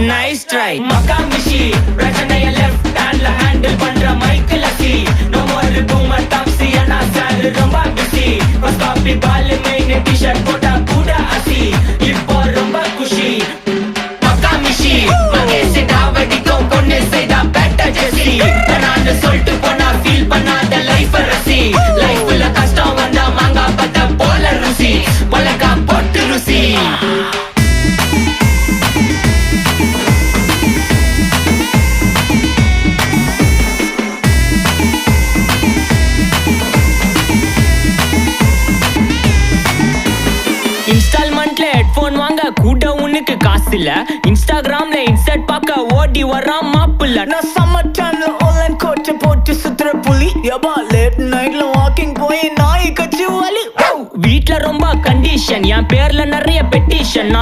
nice try Makkamishi பிரச்சனைய left ஹேண்ட்ல handle பண்ற மைக்கேல் அசி நோ மோர் பூமர் டாக்ஸி அண்ணா சார் ரொம்ப பிஸி ஃபர்ஸ்ட் காப்பி பால் மெயின் டி-ஷர்ட் போட்டா கூட அசி இப்போ ரொம்ப குஷி மக்காமிஷி மகேஷ் டாவடிக்கும் பொண்ணு செய்தா பெட்ட ஜெசி நான் சொல்லிட்டு போனா ஃபீல் பண்ணாத லைஃப் ரசி லைஃப்ல கஷ்டம் வந்தா மாங்கா பத்த போல ருசி பலகா போட்டு ருசி இன்ஸ்டால்மெண்ட்ல ஹெட்போன் வாங்க கூட உனக்கு காசு இல்ல இன்ஸ்டாகிராம்ல இன்ஸ்டர்ட் பார்க்க ஓடி வரான் மாப்பிள்ள நான் சம்மர் டைம்ல ஆன்லைன் கோட்டை போட்டு சுத்துற புலி யபா லேட் நைட்ல வாக்கிங் போய் நாய் கச்சி வலி வீட்ல ரொம்ப கண்டிஷன் என் பேர்ல நிறைய பெட்டிஷன்